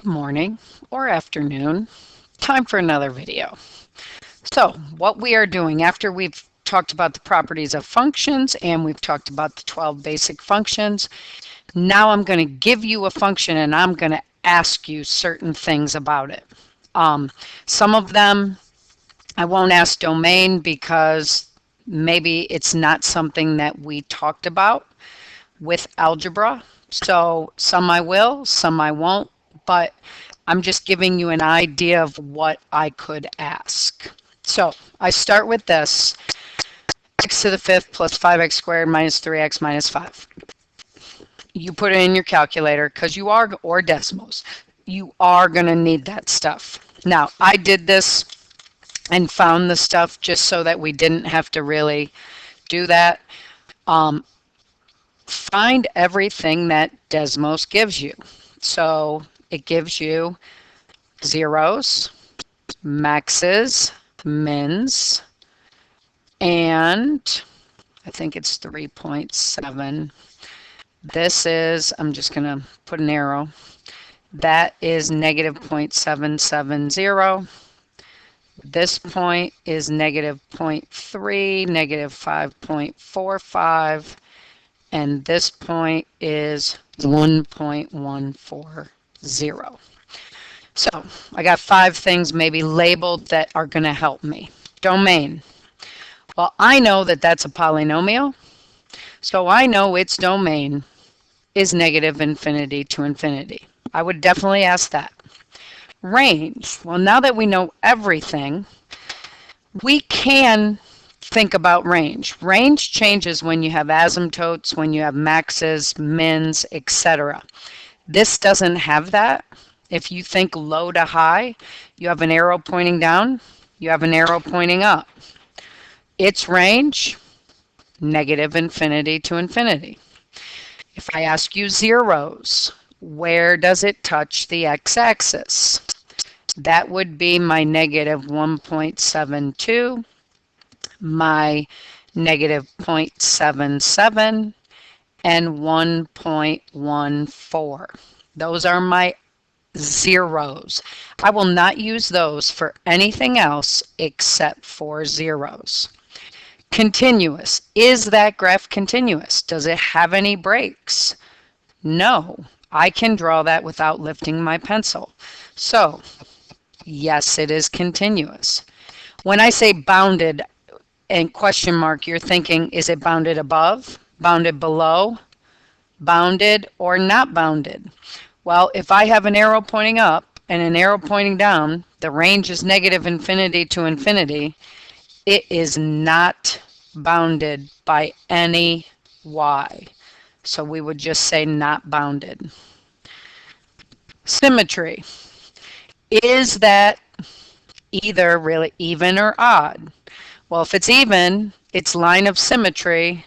Good morning or afternoon. Time for another video. So what we are doing after we've talked about the properties of functions and we've talked about the 12 basic functions, now I'm going to give you a function and I'm going to ask you certain things about it. Some of them I won't ask domain because maybe it's not something that we talked about with algebra. So some I will, some I won't, but I'm just giving you an idea of what I could ask. So I start with this, x to the fifth plus 5x squared minus 3x minus 5. You put it in your calculator because you are, or decimals, you are going to need that stuff. Now, I did this and found the stuff just so that we didn't have to really do that. Find everything that Desmos gives you. So it gives you zeros, maxes, mins, and I think it's 3.7. This is, I'm just going to put an arrow. That is negative 0.770. This point is negative 0.3, negative 5.45, and this point is 1.140. So I got 5 things maybe labeled that are going to help me. Domain. Well, I know that that's a polynomial, so I know its domain is negative infinity to infinity. I would definitely ask that. Range. Well, now that we know everything, we can think about range. Range changes when you have asymptotes, when you have maxes, mins, etc. This doesn't have that. If you think low to high, you have an arrow pointing down, you have an arrow pointing up. Its range, negative infinity to infinity. If I ask you zeros, where does it touch the x-axis? That would be my negative 1.72, my negative 0.77, and 1.14. Those are my zeros. I will not use those for anything else except for zeros. Continuous. Is that graph continuous? Does it have any breaks? No. I can draw that without lifting my pencil. So, yes, it is continuous. When I say bounded and question mark, you're thinking, is it bounded above, bounded below, bounded, or not bounded? Well, if I have an arrow pointing up and an arrow pointing down, the range is negative infinity to infinity. It is not bounded by any y. So we would just say not bounded. Symmetry. Is that either really even or odd? Well, if it's even, its line of symmetry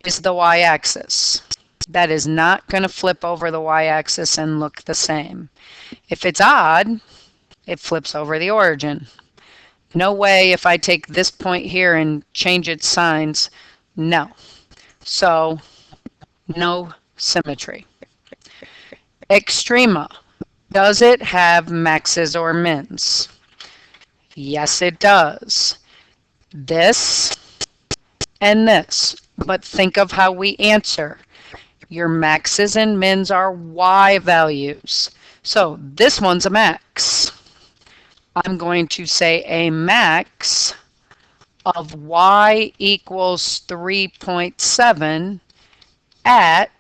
is the y-axis. That is not going to flip over the y-axis and look the same. If it's odd, it flips over the origin. No way if I take this point here and change its signs. No. So, no symmetry. Extrema. Does it have maxes or mins? Yes, it does. This and this. But think of how we answer. Your maxes and mins are y values. So this one's a max. I'm going to say a max of y equals 3.7 at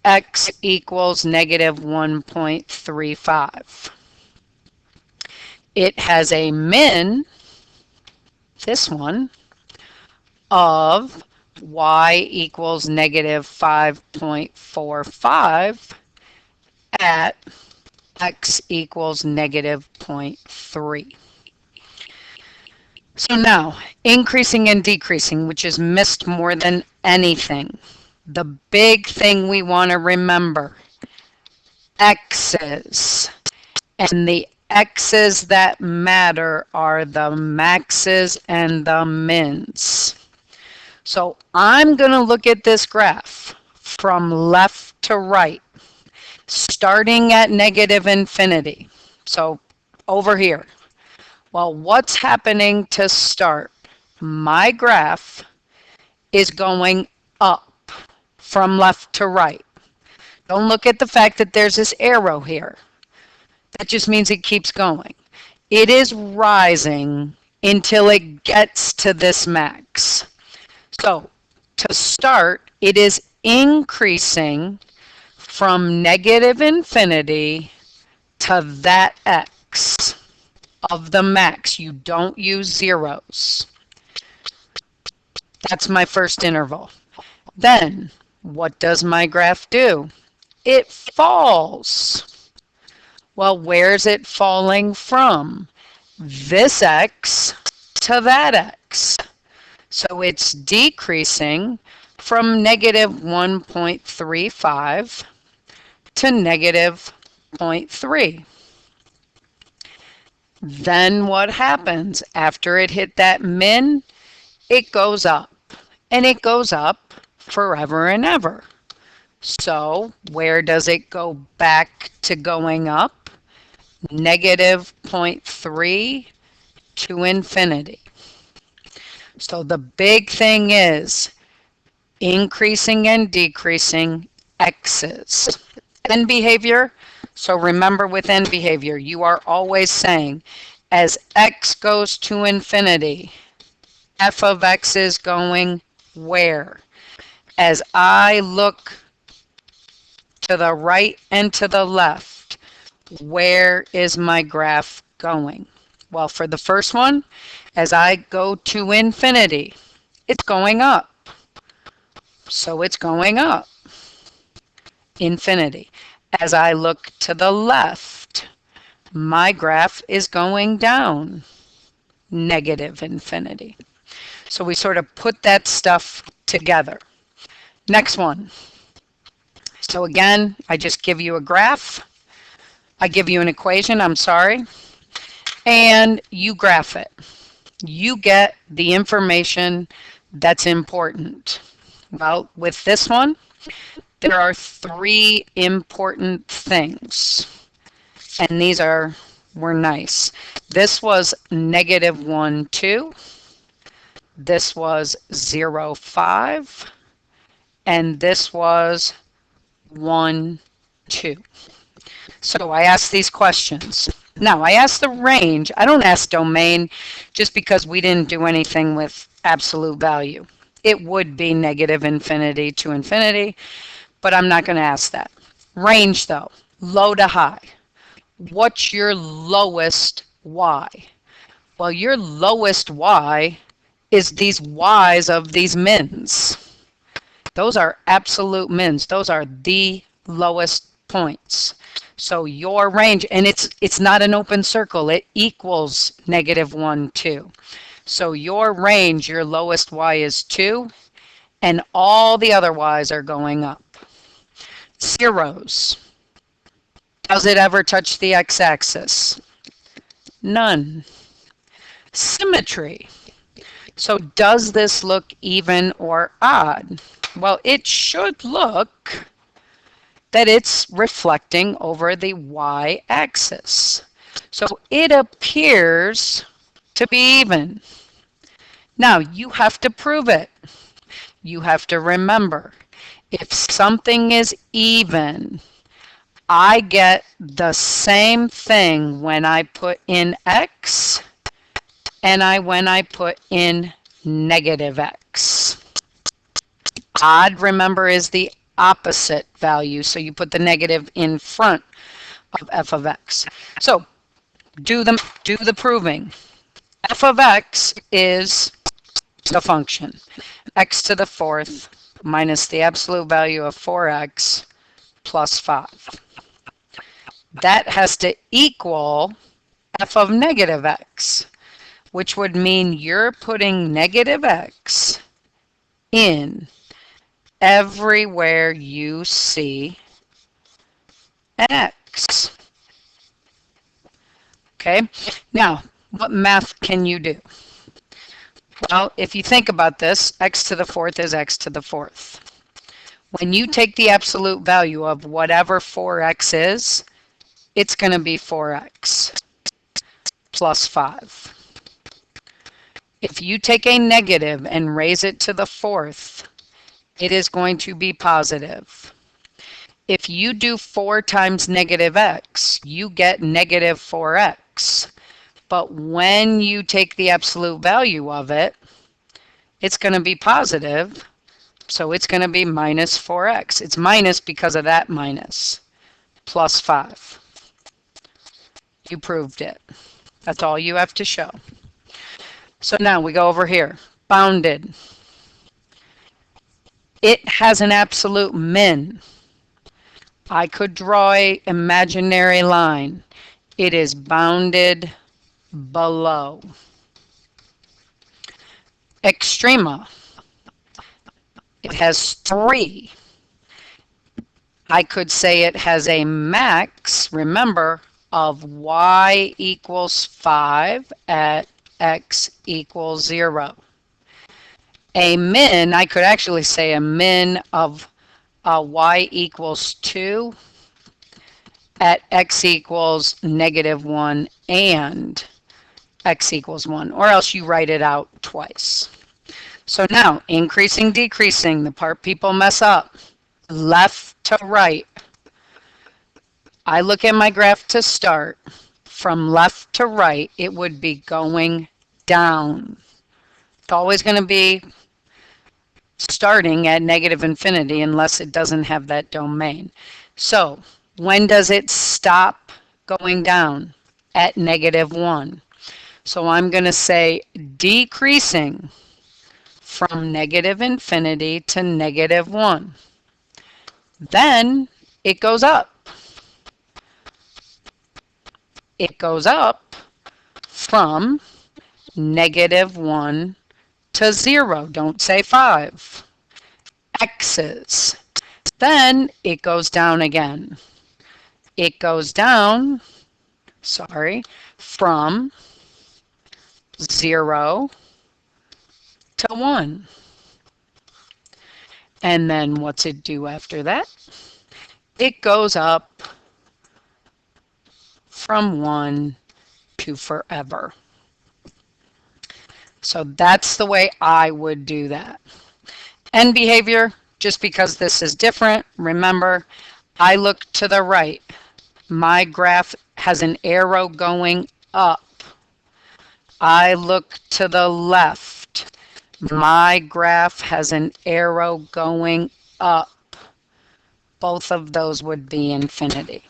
x equals negative 1.35. It has a min, this one, of y equals negative 5.45 at x equals negative 0.3. So now, increasing and decreasing, which is missed more than anything. The big thing we want to remember, x's. And the x's that matter are the maxes and the mins. So I'm going to look at this graph from left to right. starting at negative infinity. So over here. Well, what's happening to start? My graph is going up from left to right. Don't look at the fact that there's this arrow here. That just means it keeps going. It is rising until it gets to this max. So to start, it is increasing from negative infinity to that x of the max. You don't use zeros. That's my first interval. Then, what does my graph do? It falls. Well, where's it falling from? This x to that x. So it's decreasing from negative 1.35 to negative 0.3. Then what happens? After it hit that min, it goes up. And it goes up forever and ever. So where does it go back to going up? Negative 0.3 to infinity. So the big thing is increasing and decreasing x's. End behavior. So remember with end behavior, you are always saying as x goes to infinity, f of x is going where? As I look to the right and to the left, where is my graph going? Well, for the first one, as I go to infinity, it's going up. So it's going up. Infinity. As I look to the left, my graph is going down. Negative infinity. So we sort of put that stuff together. Next one. So again, I just give you a graph. I give you an equation, I'm sorry, and you graph it. You get the information that's important. Well, with this one, there are 3 important things, and these were nice. This was negative 1, 2. This was 0, 5. And this was 1, 2. So I ask these questions. Now, I ask the range. I don't ask domain just because we didn't do anything with absolute value. It would be negative infinity to infinity, but I'm not going to ask that. Range, though, low to high. What's your lowest y? Well, your lowest y is these y's of these mins. Those are absolute mins. Those are the lowest points. So your range, and it's not an open circle, it equals negative 1, 2. So your range, your lowest y is 2, and all the other y's are going up. Zeros. Does it ever touch the x-axis? None. Symmetry. So does this look even or odd? Well, it should look that it's reflecting over the y-axis. So it appears to be even. Now, you have to prove it. You have to remember, if something is even, I get the same thing when I put in x and when I put in negative x. Odd, remember, is the opposite value, so you put the negative in front of f of x. So do the proving. F of x is the function x to the 4th minus the absolute value of 4x plus 5. That has to equal f of negative x, which would mean you're putting negative x in everywhere you see x. Okay, now what math can you do? Well, if you think about this, x to the 4th is x to the 4th. When you take the absolute value of whatever 4x is, it's going to be 4x plus 5. If you take a negative and raise it to the fourth, it is going to be positive. If you do 4 times negative x, you get negative 4x. But when you take the absolute value of it, it's going to be positive. So it's going to be minus 4x. It's minus because of that minus. Plus 5. You proved it. That's all you have to show. So now we go over here. Bounded. It has an absolute min. I could draw an imaginary line. It is bounded below. Extrema. It has 3. I could say it has a max, remember, of y equals 5 at x equals 0. A min, I could actually say a min of y equals 2 at x equals -1 and x equals 1, or else you write it out twice. So now, increasing, decreasing, the part people mess up. Left to right. I look at my graph to start. From left to right, it would be going down. It's always going to be starting at -infinity unless it doesn't have that domain. So when does it stop going down? At -1. So I'm going to say decreasing from -infinity to -1. Then it goes up. It goes up from -1 to 0. Don't say 5. X's. Then it goes down again. It goes down, from 0 to 1. And then what's it do after that? It goes up from 1 to forever. So that's the way I would do that. End behavior, just because this is different, remember, I look to the right. My graph has an arrow going up. I look to the left. My graph has an arrow going up. Both of those would be infinity.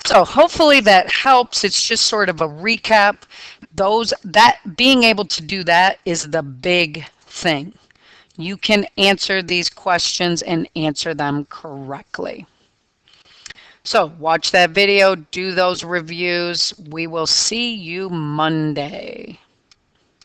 So hopefully that helps. It's just sort of a recap. Being able to do that is the big thing. You can answer these questions and answer them correctly. So watch that video, do those reviews. We will see you Monday.